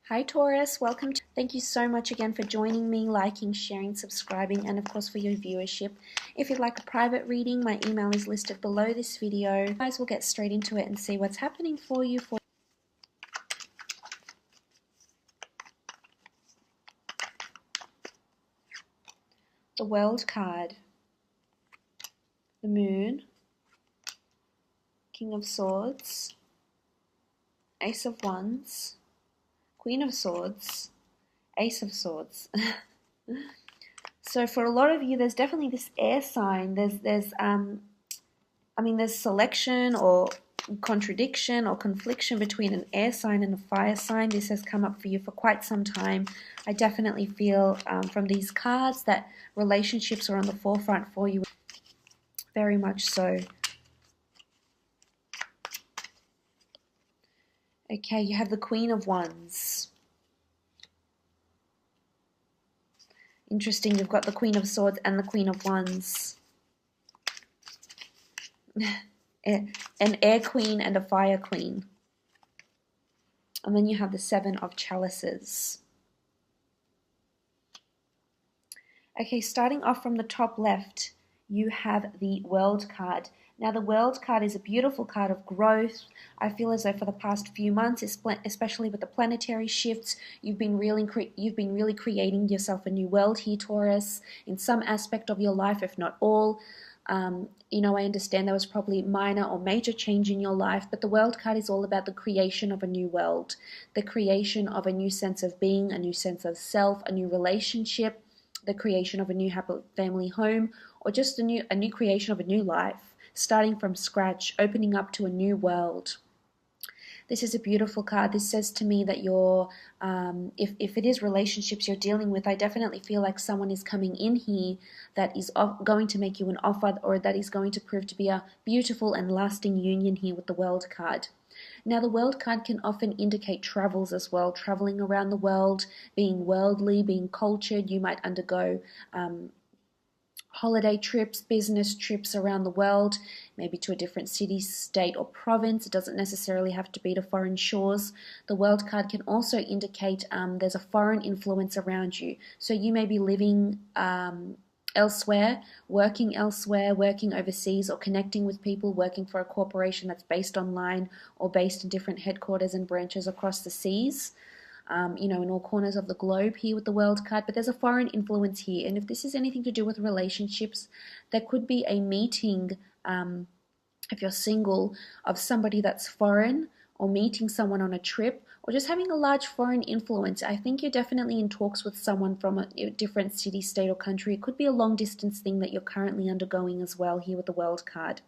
Hi Taurus, welcome. Thank you so much again for joining me, liking, sharing, subscribing, and of course for your viewership. If you'd like a private reading, my email is listed below this video. Guys, we'll get straight into it and see what's happening for you. The World card, the Moon, King of Swords, Ace of Wands, Queen of Swords, Ace of Swords. So for a lot of you, there's definitely this air sign. There's selection or contradiction or confliction between an air sign and a fire sign. This has come up for you for quite some time. I definitely feel from these cards that relationships are on the forefront for you. Very much so. Okay, you have the Queen of Wands. Interesting, you've got the Queen of Swords and the Queen of Wands. An air queen and a fire queen. And then you have the Seven of Chalices. Okay, starting off from the top left, you have the World card. Now the World card is a beautiful card of growth. I feel as though for the past few months, especially with the planetary shifts, you've been really creating yourself a new world here, Taurus, in some aspect of your life, if not all. I understand there was probably minor or major change in your life, but the World card is all about the creation of a new world, the creation of a new sense of being, a new sense of self, a new relationship, the creation of a new happy family home, or just a new creation of a new life, starting from scratch, opening up to a new world. This is a beautiful card. This says to me that you're, if it is relationships you're dealing with, I definitely feel like someone is coming in here that is going to make you an offer, or that is going to prove to be a beautiful and lasting union here with the World card. Now the World card can often indicate travels as well, traveling around the world, being worldly, being cultured. You might undergo holiday trips, business trips around the world, maybe to a different city, state, or province. It doesn't necessarily have to be to foreign shores. The World card can also indicate there's a foreign influence around you. So you may be living elsewhere, working overseas, or connecting with people, working for a corporation that's based online or based in different headquarters and branches across the seas. In all corners of the globe here with the World card, but there's a foreign influence here. And if this is anything to do with relationships, there could be a meeting, if you're single, of somebody that's foreign, or meeting someone on a trip, or just having a large foreign influence. I think you're definitely in talks with someone from a different city, state, or country. It could be a long distance thing that you're currently undergoing as well here with the World card.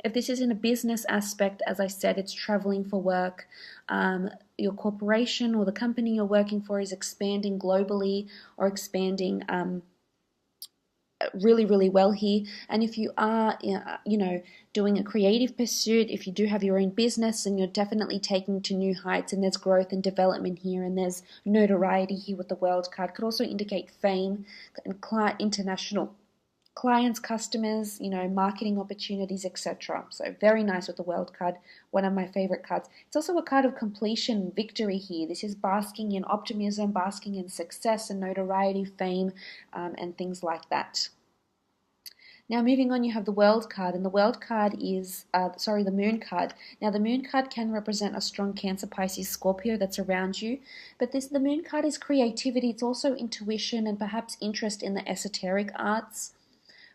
If this is in a business aspect, as I said, it's traveling for work. Your corporation or the company you're working for is expanding globally, or expanding really, really well here. And if you are, doing a creative pursuit, if you do have your own business, and you're definitely taking to new heights, and there's growth and development here, and there's notoriety here with the World card, could also indicate fame and international clients, customers, marketing opportunities, etc. So very nice with the World card, one of my favorite cards. It's also a card of completion, victory here. This is basking in optimism, basking in success and notoriety, fame, and things like that. Now moving on, you have the World card, and the World card is, the Moon card. Now the Moon card can represent a strong Cancer, Pisces, Scorpio that's around you, but the Moon card is creativity. It's also intuition and perhaps interest in the esoteric arts.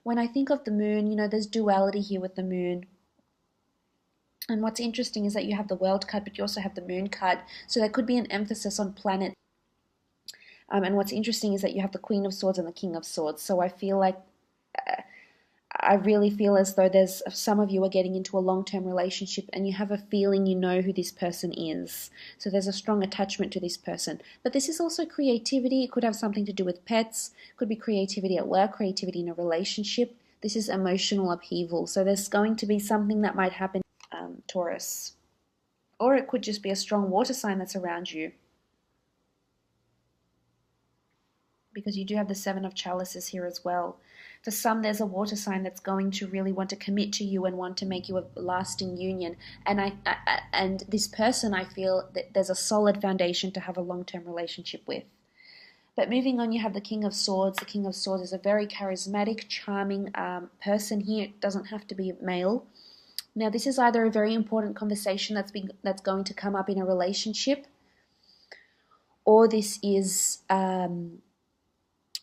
When I think of the Moon, there's duality here with the Moon. And what's interesting is that you have the World card, but you also have the Moon card. So there could be an emphasis on planets. And what's interesting is that you have the Queen of Swords and the King of Swords. So I feel like, I really feel as though there's some of you are getting into a long-term relationship, and you have a feeling you know who this person is. So there's a strong attachment to this person. But this is also creativity. It could have something to do with pets. It could be creativity at work, creativity in a relationship. This is emotional upheaval. So there's going to be something that might happen, Taurus. Or it could just be a strong water sign that's around you, because you do have the Seven of Chalices here as well. For some, there's a water sign that's going to really want to commit to you and want to make you a lasting union. And this person, I feel that there's a solid foundation to have a long-term relationship with. But moving on, you have the King of Swords. The King of Swords is a very charismatic, charming person here. It doesn't have to be male. Now, this is either a very important conversation that's going to come up in a relationship, or this is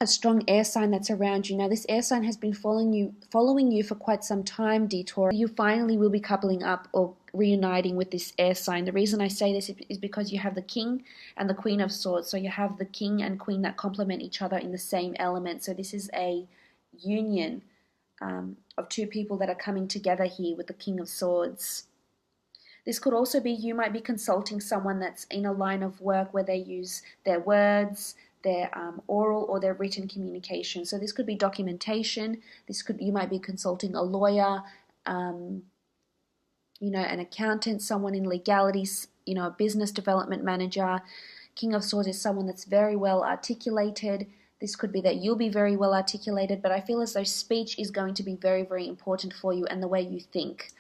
a strong air sign that's around you. Now, this air sign has been following you for quite some time, dear Taurus. You finally will be coupling up or reuniting with this air sign. The reason I say this is because you have the King and the Queen of Swords. So you have the King and Queen that complement each other in the same element. So this is a union of two people that are coming together here with the King of Swords. This could also be you might be consulting someone that's in a line of work where they use their words, their oral or their written communication. So this could be documentation. You might be consulting a lawyer, an accountant, someone in legalities, a business development manager. King of Swords is someone that's very well articulated. This could be that you'll be very well articulated, but I feel as though speech is going to be very, very important for you and the way you think.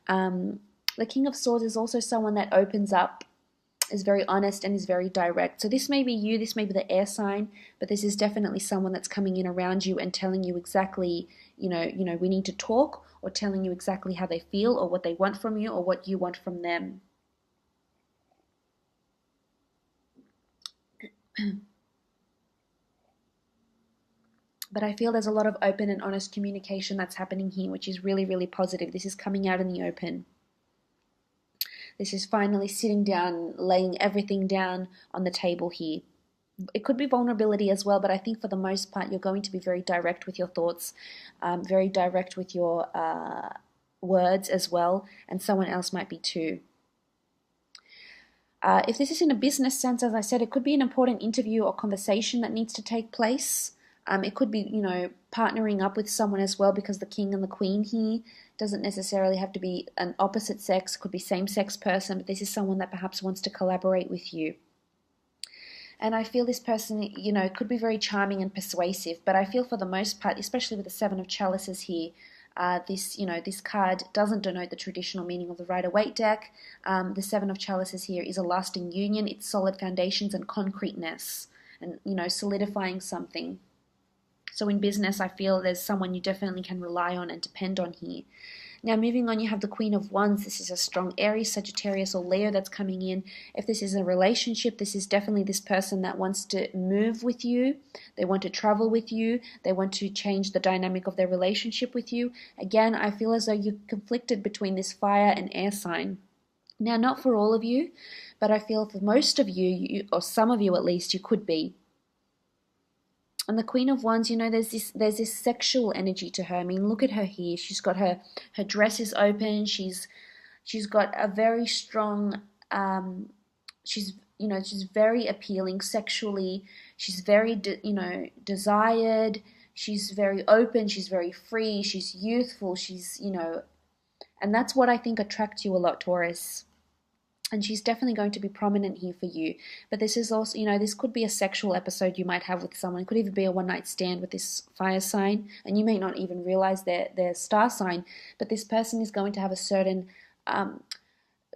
The King of Swords is also someone that opens up, is very honest, and is very direct. So this may be you, this may be the air sign, but this is definitely someone that's coming in around you and telling you exactly, we need to talk, or telling you exactly how they feel or what they want from you or what you want from them. But I feel there's a lot of open and honest communication that's happening here, which is really, really positive. This is coming out in the open. This is finally sitting down, laying everything down on the table here. It could be vulnerability as well, but I think for the most part, you're going to be very direct with your thoughts, very direct with your words as well, and someone else might be too. If this is in a business sense, as I said, it could be an important interview or conversation that needs to take place. It could be, partnering up with someone as well, because the King and the Queen here doesn't necessarily have to be an opposite sex. It could be same-sex person, but this is someone that perhaps wants to collaborate with you. And I feel this person, could be very charming and persuasive, but I feel for the most part, especially with the Seven of Chalices here, this card doesn't denote the traditional meaning of the Rider-Waite deck. The Seven of Chalices here is a lasting union. It's solid foundations and concreteness and, solidifying something. So in business, I feel there's someone you definitely can rely on and depend on here. Now, moving on, you have the Queen of Wands. This is a strong Aries, Sagittarius, or Leo that's coming in. If this is a relationship, this is definitely this person that wants to move with you. They want to travel with you. They want to change the dynamic of their relationship with you. Again, I feel as though you're conflicted between this fire and air sign. Now, not for all of you, but I feel for most of you, or some of you at least, you could be. And the Queen of Wands, there's this sexual energy to her. I mean, look at her here. She's got her dress is open. She's got a very strong, she's very appealing sexually. She's very, desired. She's very open. She's very free. She's youthful. She's, and that's what I think attracts you a lot, Taurus. And she's definitely going to be prominent here for you. But this is also, this could be a sexual episode you might have with someone. It could even be a one-night stand with this fire sign. And you may not even realize their star sign. But this person is going to have a certain,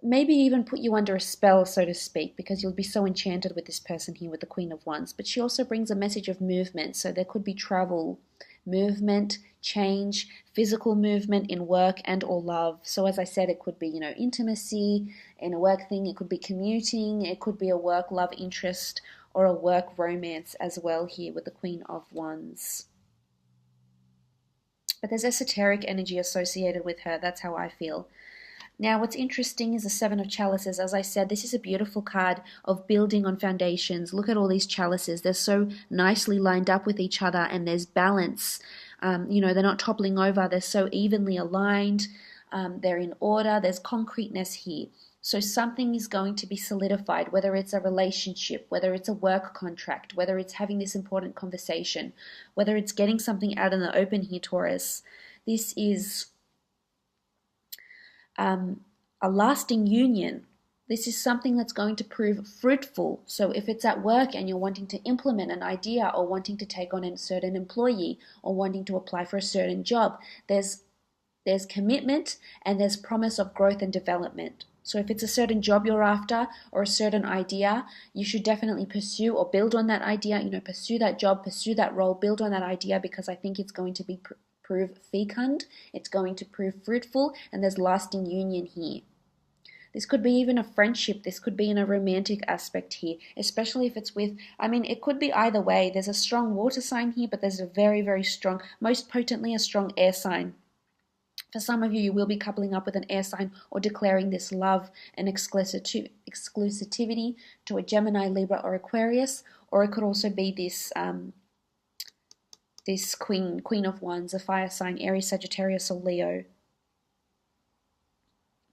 maybe even put you under a spell, so to speak, because you'll be so enchanted with this person here with the Queen of Wands. But she also brings a message of movement. So there could be travel, movement, change, physical movement in work and or love. So as I said, it could be, intimacy in a work thing. It could be commuting. It could be a work love interest or a work romance as well here with the Queen of Wands. But there's esoteric energy associated with her. That's how I feel. Now, what's interesting is the Seven of Chalices. As I said, this is a beautiful card of building on foundations. Look at all these chalices. They're so nicely lined up with each other, and there's balance. They're not toppling over. They're so evenly aligned. They're in order. There's concreteness here. So something is going to be solidified, whether it's a relationship, whether it's a work contract, whether it's having this important conversation, whether it's getting something out in the open here, Taurus. This is a lasting union This is something that's going to prove fruitful. So if it's at work and you're wanting to implement an idea or wanting to take on a certain employee or wanting to apply for a certain job, there's commitment and there's promise of growth and development. So if it's a certain job you're after or a certain idea, you should definitely pursue or build on that idea, pursue that job, pursue that role, build on that idea, because I think it's going to be prove fecund, it's going to prove fruitful, and there's lasting union here. This could be even a friendship. This could be in a romantic aspect here, especially if it's with, it could be either way. There's a strong water sign here, but there's a very, very strong, most potently a strong air sign. For some of you, you will be coupling up with an air sign or declaring this love and exclusivity to a Gemini, Libra, or Aquarius, or it could also be this this Queen of Wands, a fire sign, Aries, Sagittarius, or Leo.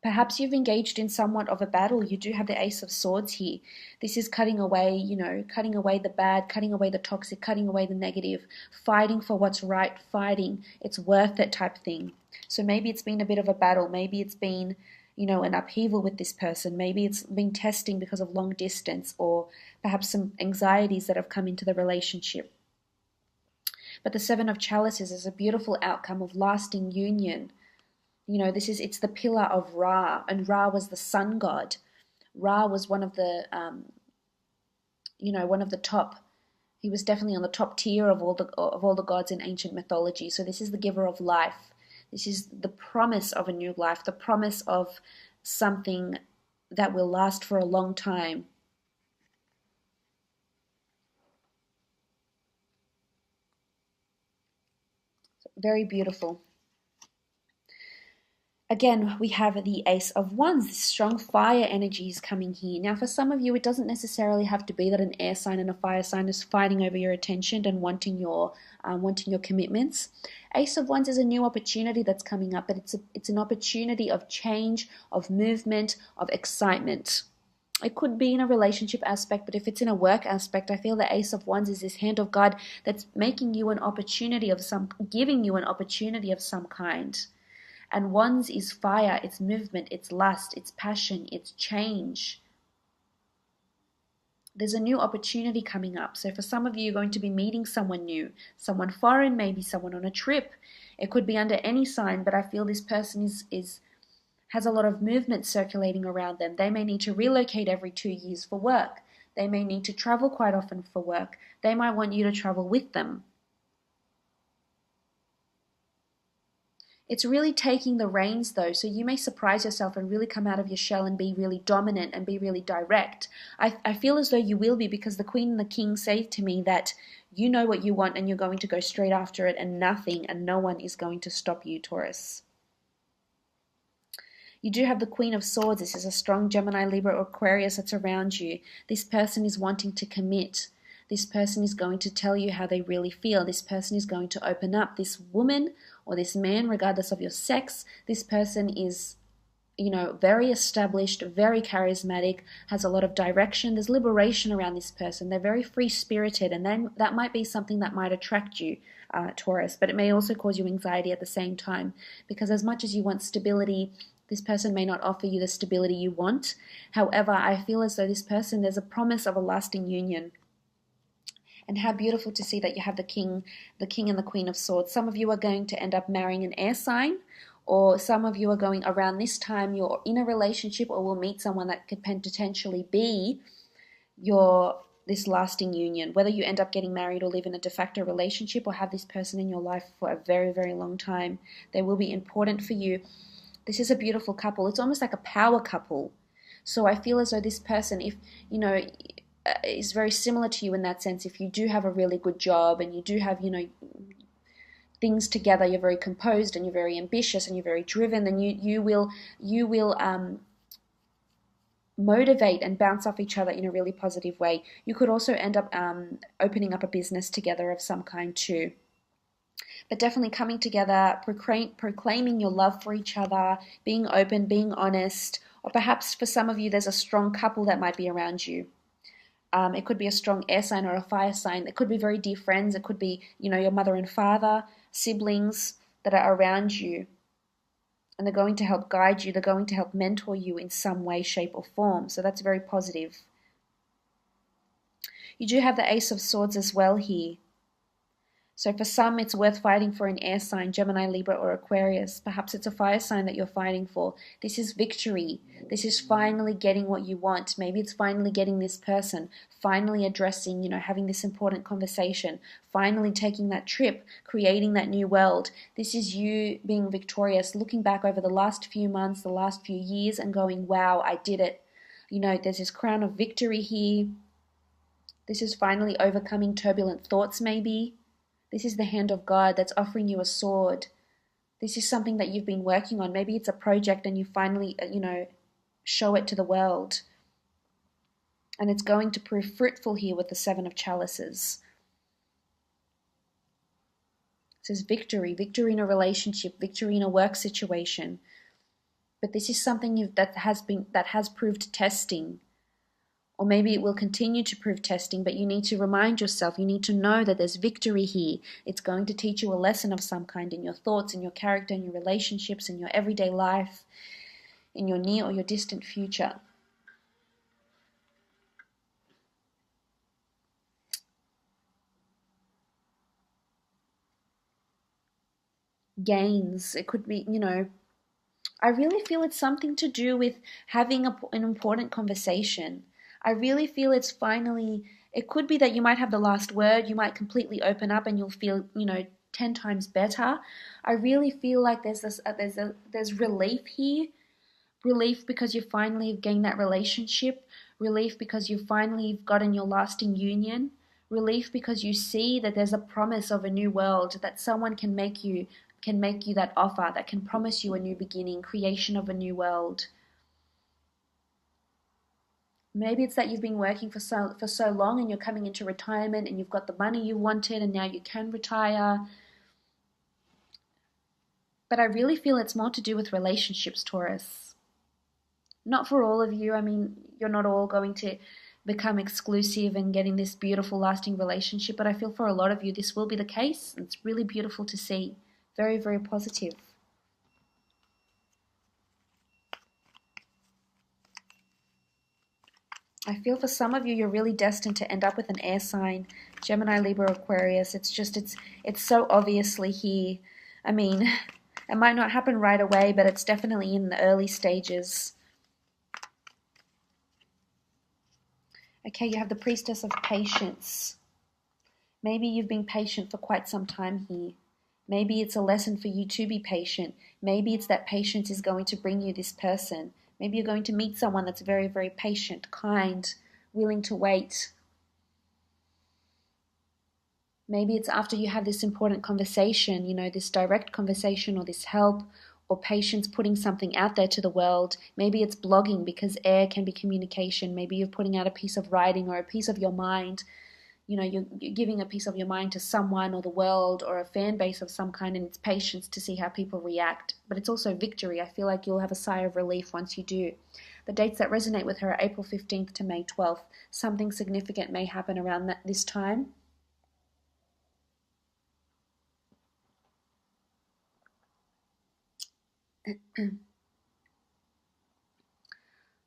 Perhaps you've engaged in somewhat of a battle. You do have the Ace of Swords here. This is cutting away, cutting away the bad, cutting away the toxic, cutting away the negative, fighting for what's right, fighting, it's worth it type thing. So maybe it's been a bit of a battle. Maybe it's been, an upheaval with this person. Maybe it's been testing because of long distance or perhaps some anxieties that have come into the relationship. But the Seven of Chalices is a beautiful outcome of lasting union. It's the pillar of Ra, and Ra was the sun god. Ra was one of the, one of the top. He was definitely on the top tier of all the gods in ancient mythology. So this is the giver of life. This is the promise of a new life, the promise of something that will last for a long time. Very beautiful. Again, we have the Ace of Wands, this strong fire energy is coming here. Now, for some of you, it doesn't necessarily have to be that an air sign and a fire sign is fighting over your attention and wanting your commitments. Ace of Wands is a new opportunity that's coming up, but it's an opportunity of change, of movement, of excitement. It could be in a relationship aspect, but if it's in a work aspect, I feel the Ace of Wands is this hand of God that's making you an opportunity giving you an opportunity of some kind. And Wands is fire, it's movement, it's lust, it's passion, it's change. There's a new opportunity coming up. So for some of you, you're going to be meeting someone new, someone foreign, maybe someone on a trip. It could be under any sign, but I feel this person has a lot of movement circulating around them. They may need to relocate every 2 years for work. They may need to travel quite often for work. They might want you to travel with them. It's really taking the reins though, so you may surprise yourself and really come out of your shell and be really dominant and be really direct. I feel as though you will be, because the Queen and the King say to me that you know what you want and you're going to go straight after it, and nothing and no one is going to stop you, Taurus. You do have the Queen of Swords. This is a strong Gemini, Libra, or Aquarius that's around you. This person is wanting to commit. This person is going to tell you how they really feel. This person is going to open up. This woman or this man, regardless of your sex, this person is, very established, very charismatic, has a lot of direction. There's liberation around this person. They're very free-spirited, and then that might be something that might attract you, Taurus, but it may also cause you anxiety at the same time, because as much as you want stability, this person may not offer you the stability you want. However, I feel as though this person, there's a promise of a lasting union. And how beautiful to see that you have the King and the Queen of Swords. Some of you are going to end up marrying an air sign, or some of you are going around this time, you're in a relationship or will meet someone that could potentially be this lasting union. Whether you end up getting married or live in a de facto relationship or have this person in your life for a very, very long time, they will be important for you. This is a beautiful couple. It's almost like a power couple. So I feel as though this person, if, is very similar to you in that sense. If you do have a really good job and you do have, things together, you're very composed and you're very ambitious and you're very driven, then you will motivate and bounce off each other in a really positive way. You could also end up opening up a business together of some kind too. But definitely coming together, proclaiming your love for each other, being open, being honest, or perhaps for some of you there's a strong couple that might be around you. It could be a strong air sign or a fire sign. It could be very dear friends. It could be, your mother and father, siblings that are around you. And they're going to help guide you. They're going to help mentor you in some way, shape, or form. So that's very positive. You do have the Ace of Swords as well here. So for some, it's worth fighting for an air sign, Gemini, Libra, or Aquarius. Perhaps it's a fire sign that you're fighting for. This is victory. This is finally getting what you want. Maybe it's finally getting this person, finally addressing, having this important conversation, finally taking that trip, creating that new world. This is you being victorious, looking back over the last few months, the last few years, and going, wow, I did it. There's this crown of victory here. This is finally overcoming turbulent thoughts, maybe. This is the hand of God that's offering you a sword. This is something that you've been working on. Maybe it's a project and you finally, show it to the world. And it's going to prove fruitful here with the Seven of Chalices. It says victory in a relationship, victory in a work situation. But this is something that has proved testing. Or maybe it will continue to prove testing, but you need to remind yourself, you need to know that there's victory here. It's going to teach you a lesson of some kind in your thoughts, in your character, in your relationships, in your everyday life, in your near or your distant future. Gains. It could be, I really feel it's something to do with having an important conversation. I really feel it's finally, it could be that you might have the last word, you might completely open up and you'll feel, 10 times better. I really feel like there's relief here. Relief because you finally have gained that relationship. Relief because you finally have gotten your lasting union. Relief because you see that there's a promise of a new world, that someone can make you that offer, that can promise you a new beginning, creation of a new world. Maybe it's that you've been working for so long and you're coming into retirement and you've got the money you wanted and now you can retire. But I really feel it's more to do with relationships, Taurus. Not for all of you. I mean, you're not all going to become exclusive and getting this beautiful, lasting relationship, but I feel for a lot of you this will be the case. It's really beautiful to see. Very, very positive. I feel for some of you, you're really destined to end up with an air sign, Gemini, Libra, Aquarius. It's so obviously here. I mean, it might not happen right away, but it's definitely in the early stages. Okay, you have the Priestess of Patience. Maybe you've been patient for quite some time here. Maybe it's a lesson for you to be patient. Maybe it's that patience is going to bring you this person. Maybe you're going to meet someone that's very, very patient, kind, willing to wait. Maybe it's after you have this important conversation, this direct conversation or this help or patience putting something out there to the world. Maybe it's blogging because air can be communication. Maybe you're putting out a piece of writing or a piece of your mind. You're giving a piece of your mind to someone or the world or a fan base of some kind, and it's patience to see how people react. But it's also victory. I feel like you'll have a sigh of relief once you do. The dates that resonate with her are April 15th to May 12th. Something significant may happen around this time.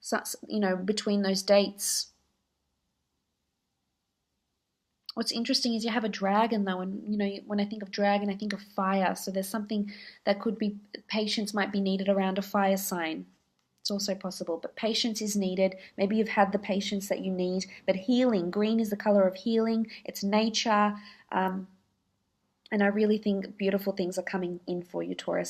So, between those dates. What's interesting is you have a dragon though, and when I think of dragon, I think of fire. So there's something that could be, patience might be needed around a fire sign. It's also possible, but patience is needed. Maybe you've had the patience that you need, but healing, green is the color of healing. It's nature, and I really think beautiful things are coming in for you, Taurus.